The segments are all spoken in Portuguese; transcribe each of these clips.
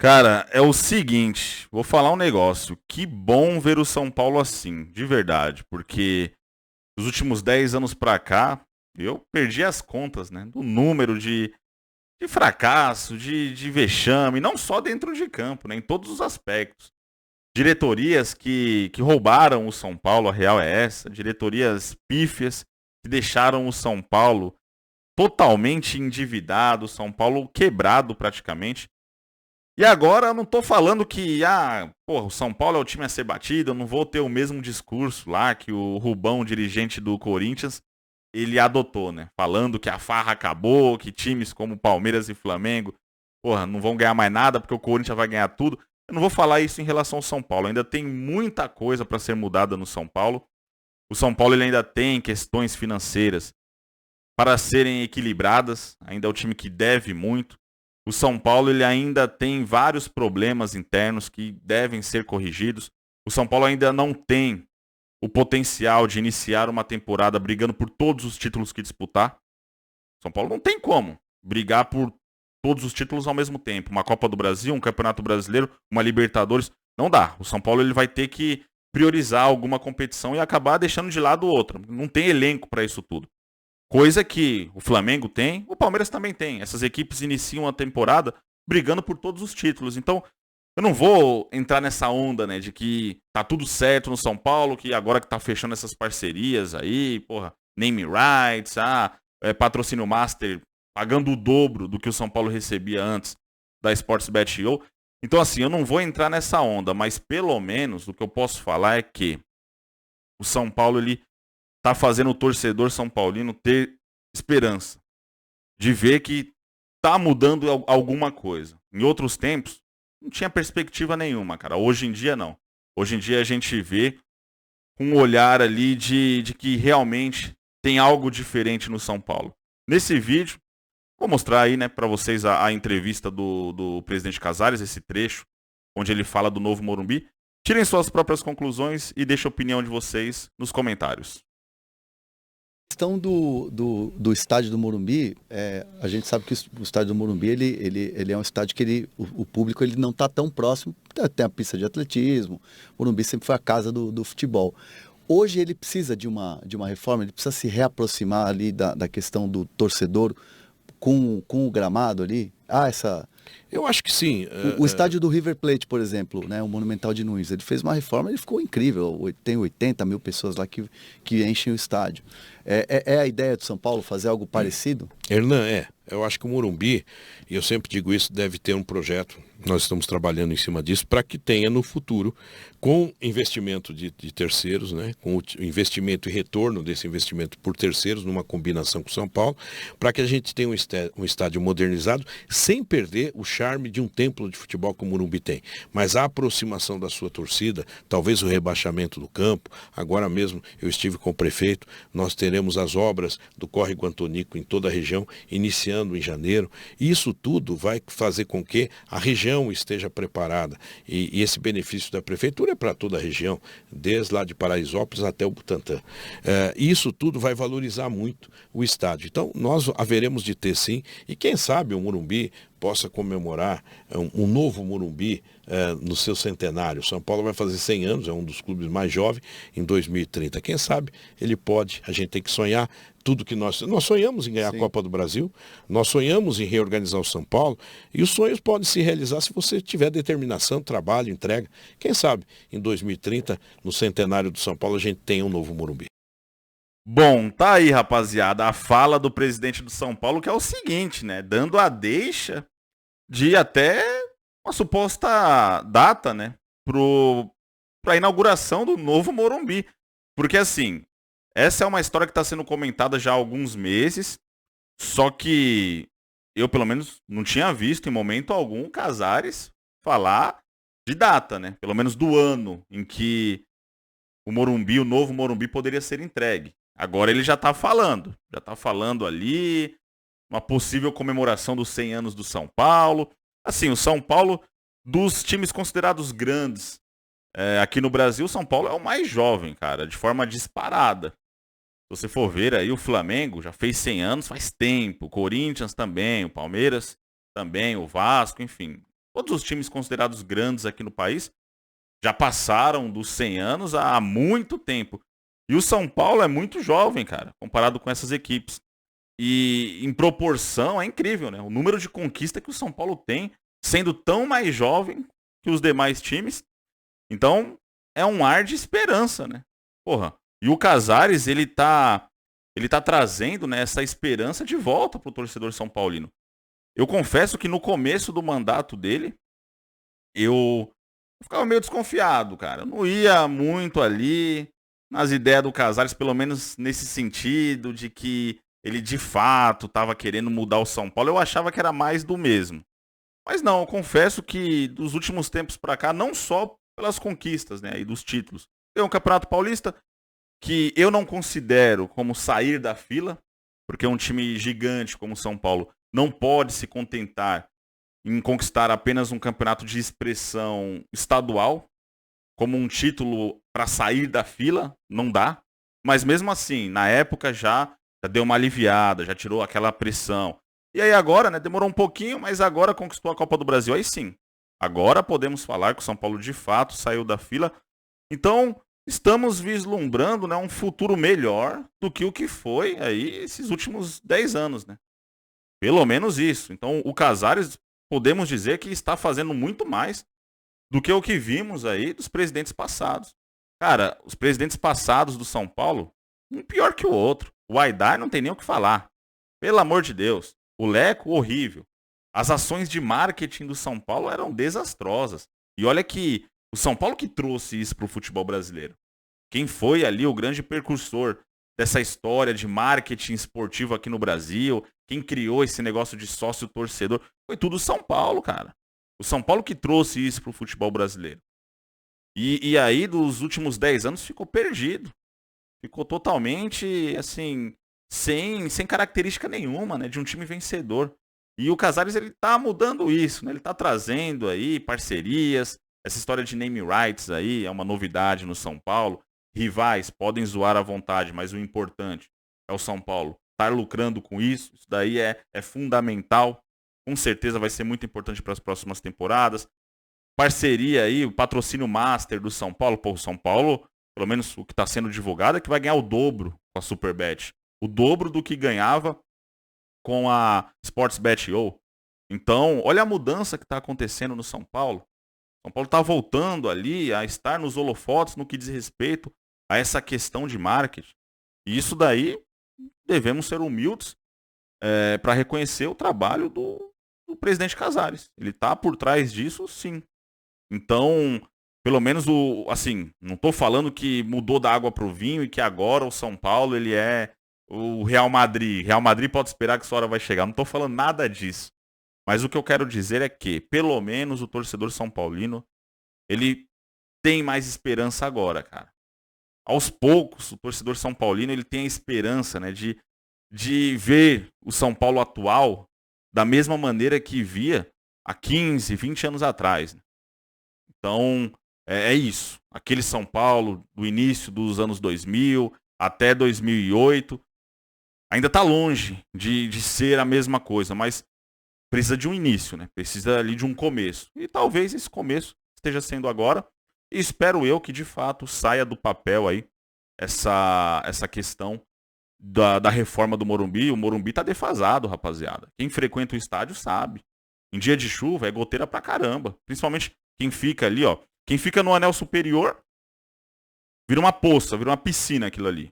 Cara, é o seguinte, vou falar um negócio. Que bom ver o São Paulo assim, de verdade, porque nos últimos 10 anos pra cá, eu perdi as contas, né, do número de fracasso, de vexame, não só dentro de campo, né, em todos os aspectos. Diretorias que roubaram o São Paulo, a real é essa, diretorias pífias que deixaram o São Paulo totalmente endividado, o São Paulo quebrado praticamente. E agora eu não tô falando que, porra, o São Paulo é o time a ser batido, eu não vou ter o mesmo discurso lá que o Rubão, dirigente do Corinthians, ele adotou, né? Falando que a farra acabou, que times como Palmeiras e Flamengo, porra, não vão ganhar mais nada porque o Corinthians vai ganhar tudo. Eu não vou falar isso em relação ao São Paulo, ainda tem muita coisa para ser mudada no São Paulo. O São Paulo ele ainda tem questões financeiras para serem equilibradas, ainda é o time que deve muito. O São Paulo ele ainda tem vários problemas internos que devem ser corrigidos. O São Paulo ainda não tem o potencial de iniciar uma temporada brigando por todos os títulos que disputar. O São Paulo não tem como brigar por todos os títulos ao mesmo tempo. Uma Copa do Brasil, um Campeonato Brasileiro, uma Libertadores. Não dá. O São Paulo ele vai ter que priorizar alguma competição e acabar deixando de lado outra. Não tem elenco para isso tudo. Coisa que o Flamengo tem, o Palmeiras também tem. Essas equipes iniciam a temporada brigando por todos os títulos. Então, eu não vou entrar nessa onda, né, de que tá tudo certo no São Paulo, que agora que tá fechando essas parcerias aí, porra, name rights, patrocínio master pagando o dobro do que o São Paulo recebia antes da Sportsbet.io. Então, assim, eu não vou entrar nessa onda, mas pelo menos o que eu posso falar é que o São Paulo, ele tá fazendo o torcedor são paulino ter esperança de ver que tá mudando alguma coisa. Em outros tempos, não tinha perspectiva nenhuma, cara. Hoje em dia, não. Hoje em dia a gente vê com um olhar ali de que realmente tem algo diferente no São Paulo. Nesse vídeo, vou mostrar aí, né, para vocês a entrevista do presidente Casares, esse trecho, onde ele fala do novo Morumbi. Tirem suas próprias conclusões e deixem a opinião de vocês nos comentários. Questão do estádio do Morumbi, a gente sabe que o estádio do Morumbi ele é um estádio que o público ele não está tão próximo. Tem a pista de atletismo, o Morumbi sempre foi a casa do futebol. Hoje ele precisa de uma reforma, ele precisa se reaproximar ali da questão do torcedor com o gramado ali. Eu acho que sim. O estádio do River Plate, por exemplo, né, o Monumental de Nunes, ele fez uma reforma, ele ficou incrível. Tem 80 mil pessoas lá que enchem o estádio. É a ideia do São Paulo fazer algo parecido? Hernan, eu acho que o Morumbi, e eu sempre digo isso, deve ter um projeto, nós estamos trabalhando em cima disso, para que tenha no futuro, com investimento de terceiros, né, com o investimento e retorno desse investimento por terceiros, numa combinação com São Paulo, para que a gente tenha um estádio modernizado, sem perder o charme de um templo de futebol que o Morumbi tem. Mas a aproximação da sua torcida, talvez o rebaixamento do campo, agora mesmo eu estive com o prefeito, nós teremos as obras do Córrego Antonico em toda a região, iniciando em janeiro, e isso tudo vai fazer com que a região esteja preparada, e esse benefício da prefeitura é para toda a região, desde lá de Paraisópolis até o Butantã. Isso tudo vai valorizar muito o estádio. Então nós haveremos de ter sim, e quem sabe o Morumbi possa comemorar um novo Morumbi no seu centenário. São Paulo vai fazer 100 anos, é um dos clubes mais jovens, em 2030. Quem sabe ele pode, a gente tem que sonhar tudo que nós sonhamos em ganhar a Copa do Brasil, nós sonhamos em reorganizar o São Paulo, e os sonhos podem se realizar se você tiver determinação, trabalho, entrega. Quem sabe em 2030, no centenário do São Paulo, a gente tenha um novo Morumbi. Bom, tá aí, rapaziada, a fala do presidente do São Paulo, que é o seguinte, né? Dando a deixa de até uma suposta data, né? Pra inauguração do novo Morumbi. Porque, assim, essa é uma história que está sendo comentada já há alguns meses, só que eu, pelo menos, não tinha visto em momento algum o Casares falar de data, né? Pelo menos do ano em que o Morumbi, o novo Morumbi, poderia ser entregue. Agora ele já está falando ali, uma possível comemoração dos 100 anos do São Paulo. Assim, o São Paulo, dos times considerados grandes aqui no Brasil, o São Paulo é o mais jovem, cara, de forma disparada. Se você for ver aí, o Flamengo já fez 100 anos faz tempo, o Corinthians também, o Palmeiras também, o Vasco, enfim. Todos os times considerados grandes aqui no país já passaram dos 100 anos há muito tempo. E o São Paulo é muito jovem, cara, comparado com essas equipes. E em proporção é incrível, né? O número de conquista que o São Paulo tem, sendo tão mais jovem que os demais times. Então, é um ar de esperança, né? Porra. E o Casares, ele tá trazendo, né, essa esperança de volta pro torcedor são paulino. Eu confesso que no começo do mandato dele, eu ficava meio desconfiado, cara. Eu não ia muito ali nas ideias do Casares, pelo menos nesse sentido de que ele de fato estava querendo mudar o São Paulo. Eu achava que era mais do mesmo. Mas não, eu confesso que dos últimos tempos para cá, não só pelas conquistas, né, e dos títulos. Tem um Campeonato Paulista que eu não considero como sair da fila, porque um time gigante como o São Paulo não pode se contentar em conquistar apenas um campeonato de expressão estadual, como um título para sair da fila, não dá. Mas mesmo assim, na época já deu uma aliviada, já tirou aquela pressão. E aí agora, né, demorou um pouquinho, mas agora conquistou a Copa do Brasil. Aí sim, agora podemos falar que o São Paulo de fato saiu da fila. Então, estamos vislumbrando, né, um futuro melhor do que o que foi aí esses últimos 10 anos, né? Pelo menos isso. Então, o Casares, podemos dizer que está fazendo muito mais do que o que vimos aí dos presidentes passados. Cara, os presidentes passados do São Paulo, um pior que o outro. O Aidar não tem nem o que falar. Pelo amor de Deus. O Leco, horrível. As ações de marketing do São Paulo eram desastrosas. E olha que o São Paulo que trouxe isso para o futebol brasileiro. Quem foi ali o grande precursor dessa história de marketing esportivo aqui no Brasil, quem criou esse negócio de sócio-torcedor, foi tudo o São Paulo, cara. O São Paulo que trouxe isso para o futebol brasileiro. E aí, dos últimos 10 anos, ficou perdido. Ficou totalmente, assim, sem característica nenhuma, né, de um time vencedor. E o Casares, ele tá mudando isso, né? Ele tá trazendo aí parcerias, essa história de name rights aí é uma novidade no São Paulo. Rivais podem zoar à vontade, mas o importante é o São Paulo estar lucrando com isso. Isso daí é fundamental. Com certeza vai ser muito importante para as próximas temporadas. Parceria aí, o patrocínio master do São Paulo. Pô, o São Paulo, pelo menos o que está sendo divulgado, é que vai ganhar o dobro com a Superbet. O dobro do que ganhava com a Sportsbet.io. Então, olha a mudança que está acontecendo no São Paulo. São Paulo está voltando ali a estar nos holofotes no que diz respeito a essa questão de marketing. E isso daí devemos ser humildes para reconhecer o trabalho do presidente Casares. Ele está por trás disso, sim. Então, pelo menos assim, não estou falando que mudou da água para o vinho e que agora o São Paulo ele é o Real Madrid. Real Madrid pode esperar que essa hora vai chegar. Não estou falando nada disso. Mas o que eu quero dizer é que, pelo menos, o torcedor são paulino, ele tem mais esperança agora, cara. Aos poucos, o torcedor são paulino, ele tem a esperança, né, de ver o São Paulo atual da mesma maneira que via há 15, 20 anos atrás. Então, é isso. Aquele São Paulo do início dos anos 2000 até 2008, ainda está longe de ser a mesma coisa, mas precisa de um início, né? Precisa ali de um começo. E talvez esse começo esteja sendo agora. E espero eu que de fato saia do papel aí essa questão da reforma do Morumbi. O Morumbi tá defasado, rapaziada. Quem frequenta o estádio sabe. Em dia de chuva é goteira pra caramba. Principalmente quem fica ali, ó. Quem fica no anel superior vira uma poça, vira uma piscina aquilo ali.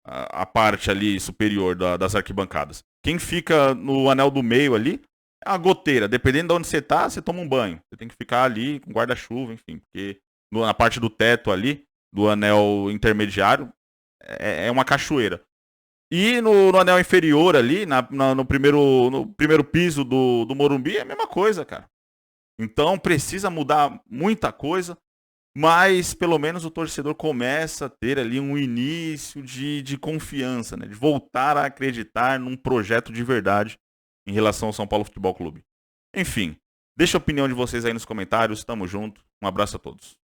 A parte ali superior das arquibancadas. Quem fica no anel do meio ali é uma goteira. Dependendo de onde você tá, você toma um banho. Você tem que ficar ali com guarda-chuva, enfim. Porque na parte do teto ali, do anel intermediário, é uma cachoeira. E no anel inferior ali, no primeiro piso do Morumbi, é a mesma coisa, cara. Então precisa mudar muita coisa. Mas pelo menos o torcedor começa a ter ali um início de confiança, né? De voltar a acreditar num projeto de verdade em relação ao São Paulo Futebol Clube. Enfim, deixa a opinião de vocês aí nos comentários, tamo junto, um abraço a todos.